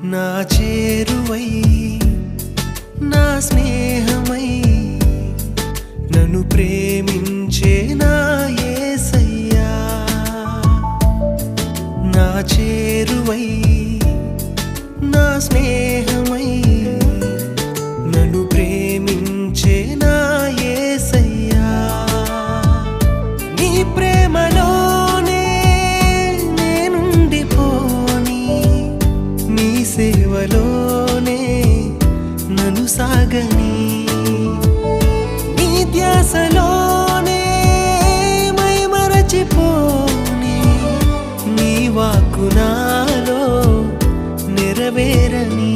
నా చేరువై నా స్నేహమై నన్ను ప్రేమించే నా యేసయ్యా నా చేరువై నా స్నేహమై నన్ను ప్రేమించే నా యేసయ్యా నీ ప్రేమలోనే నేనుండిపోని నీ సేవలోనే నన్ను సాగని నీ ధ్యాసలోనే మైమరచిపోని నీ వాక్కు నాలో నెరవేరని